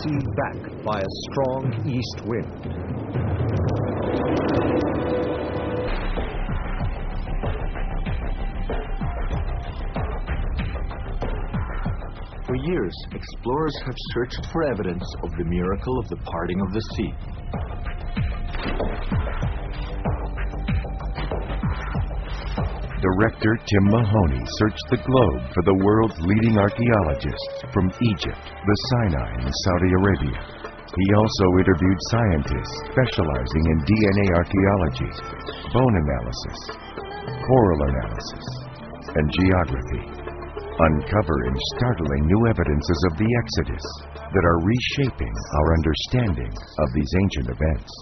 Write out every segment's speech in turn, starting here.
sea back by a strong east wind. For years, explorers have searched for evidence of the miracle of the parting of the sea. Director Tim Mahoney searched the globe for the world's leading archaeologists from Egypt, the Sinai, and Saudi Arabia. He also interviewed scientists specializing in DNA archaeology, bone analysis, coral analysis, and geography, uncovering startling new evidences of the Exodus that are reshaping our understanding of these ancient events.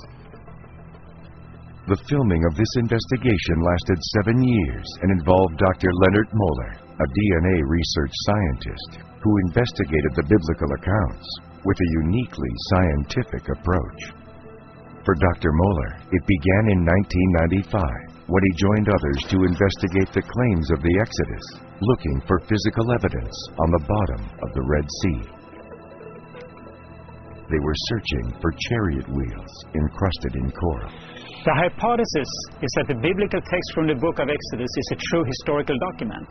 The filming of this investigation lasted 7 years and involved Dr. Leonard Moeller, a DNA research scientist who investigated the biblical accounts with a uniquely scientific approach. For Dr. Moeller, it began in 1995 when he joined others to investigate the claims of the Exodus, looking for physical evidence on the bottom of the Red Sea. They were searching for chariot wheels encrusted in coral. The hypothesis is that the biblical text from the book of Exodus is a true historical document.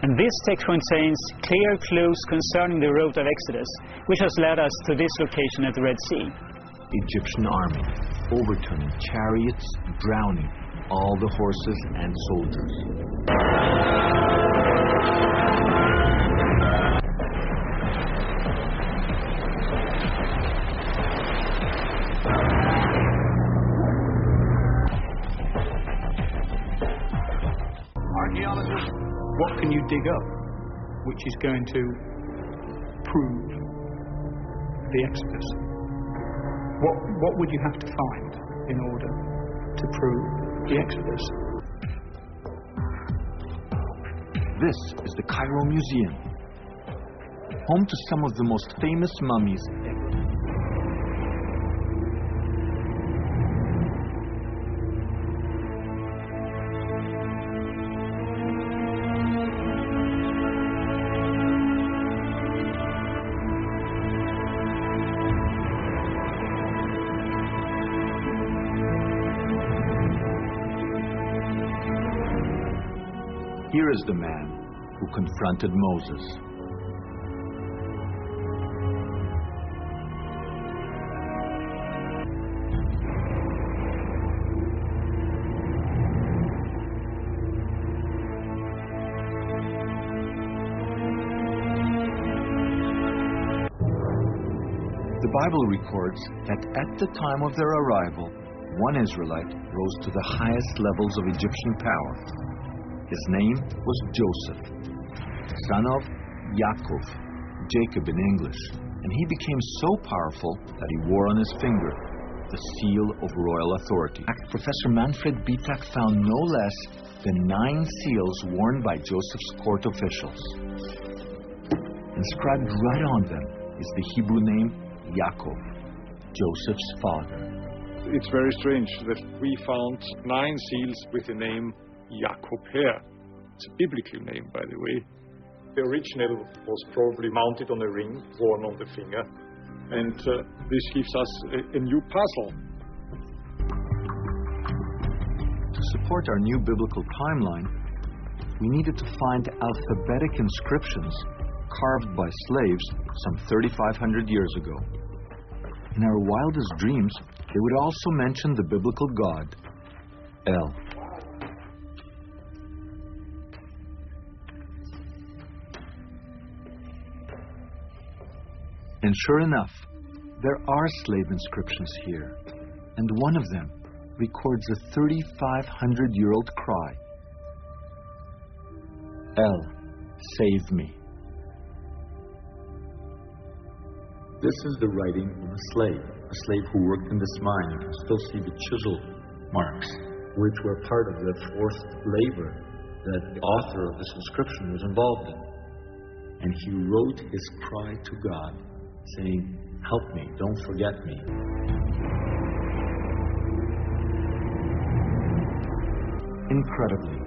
And this text contains clear clues concerning the route of Exodus, which has led us to this location at the Red Sea. Egyptian army, overturning chariots, drowning all the horses and soldiers. Archaeologists, what can you dig up which is going to prove the Exodus? What would you have to find in order to prove the Exodus? This is the Cairo Museum, home to some of the most famous mummies ever. Here is the man who confronted Moses. The Bible records that at the time of their arrival, one Israelite rose to the highest levels of Egyptian power. His name was Joseph, son of Yaakov, Jacob in English, and he became so powerful that he wore on his finger the seal of royal authority. Professor Manfred Bitak found no less than 9 seals worn by Joseph's court officials. Inscribed right on them is the Hebrew name Yaakov, Joseph's father. It's very strange that we found 9 seals with the name Jacob here. It's a biblical name, by the way. The original was probably mounted on a ring worn on the finger, and this gives us a new puzzle. To support our new biblical timeline, we needed to find alphabetic inscriptions carved by slaves some 3,500 years ago. In our wildest dreams, they would also mention the biblical god, El. And sure enough, there are slave inscriptions here, and one of them records a 3,500-year-old cry, El, save me. This is the writing of a slave who worked in this mine. You can still see the chisel marks, which were part of the forced labor that the author of this inscription was involved in. And he wrote his cry to God, saying, help me, don't forget me. Incredibly,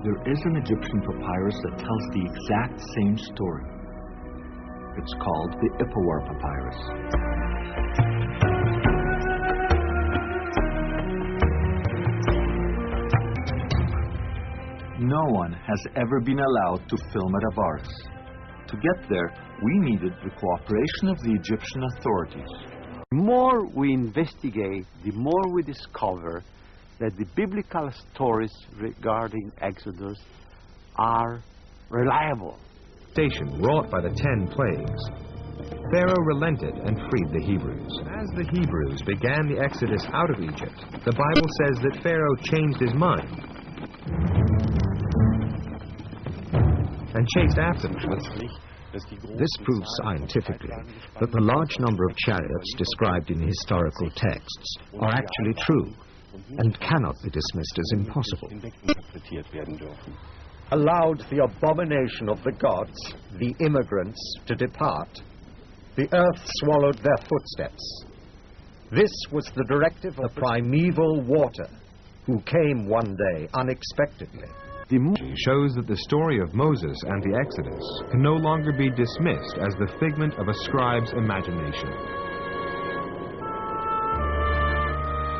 there is an Egyptian papyrus that tells the exact same story. It's called the Ipuwer papyrus. No one has ever been allowed to film at Avaris. To get there, we needed the cooperation of the Egyptian authorities. The more we investigate, the more we discover that the biblical stories regarding Exodus are reliable. Wrought by the 10 plagues, Pharaoh relented and freed the Hebrews. As the Hebrews began the exodus out of Egypt, the Bible says that Pharaoh changed his mind and chased after them. This proves scientifically that the large number of chariots described in historical texts are actually true and cannot be dismissed as impossible. Allowed the abomination of the gods, the immigrants, to depart, the earth swallowed their footsteps. This was the directive of the primeval water, who came one day unexpectedly. The shows that the story of Moses and the Exodus can no longer be dismissed as the figment of a scribe's imagination.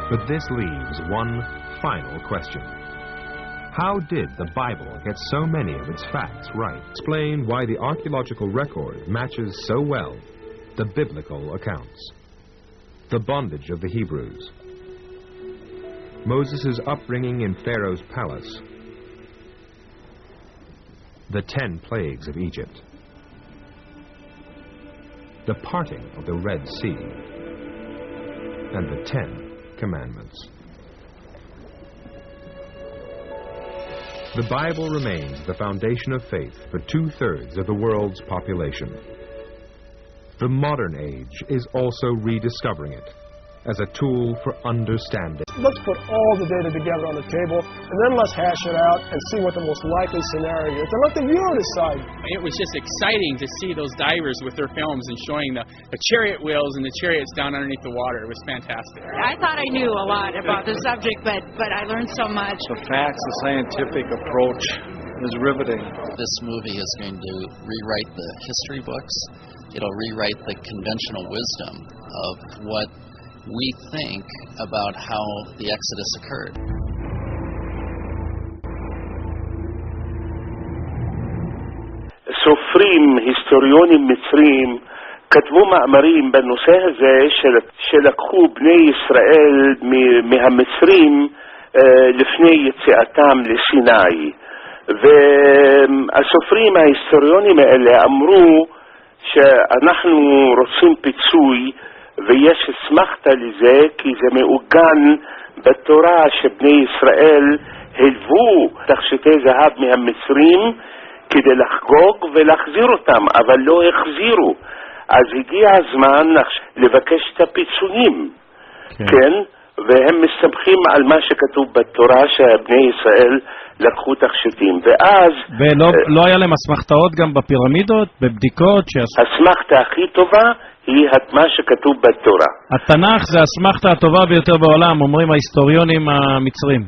But this leaves one final question. How did the Bible get so many of its facts right? Explain why the archaeological record matches so well the biblical accounts. The bondage of the Hebrews, Moses' upbringing in Pharaoh's palace, the 10 plagues of Egypt, the parting of the Red Sea, and the 10 Commandments. The Bible remains the foundation of faith for 2/3 of the world's population. The modern age is also rediscovering it as a tool for understanding. Let's put all the data together on the table, and then let's hash it out and see what the most likely scenario is, and let the viewer decide. It was just exciting to see those divers with their films and showing the chariot wheels and the chariots down underneath the water. It was fantastic. I thought I knew a lot about the subject, but I learned so much. The facts, the scientific approach is riveting. This movie is going to rewrite the history books. It'll rewrite the conventional wisdom of what we think about how the Exodus occurred. סופרים, היסטוריונים מצרים, כתבו מאמרים בנושא הזה שלקחו בני ישראל מהמצרים לפני יציאתם לסיני. והסופרים ההיסטוריונים האלה אמרו שאנחנו רוצים פיצוי ויש אסמכתה לזה כי זה מעוגן בתורה שבני ישראל הלוו תכשיטי זהב מהמצרים כדי לחגוג ולהחזיר אותם, אבל לא החזירו. אז הגיע הזמן לבקש את הפיצויים, כן? והם מסתמכים על מה שכתוב בתורה שבני ישראל לקחו תכשיטים, ואז... ולא היה להם אסמכתאות גם בפירמידות, בבדיקות? האסמכתה הכי טובה היא מה שכתוב בתורה. התנ"ך זה האסמכתה הטובה ביותר בעולם, אומרים ההיסטוריונים המצרים.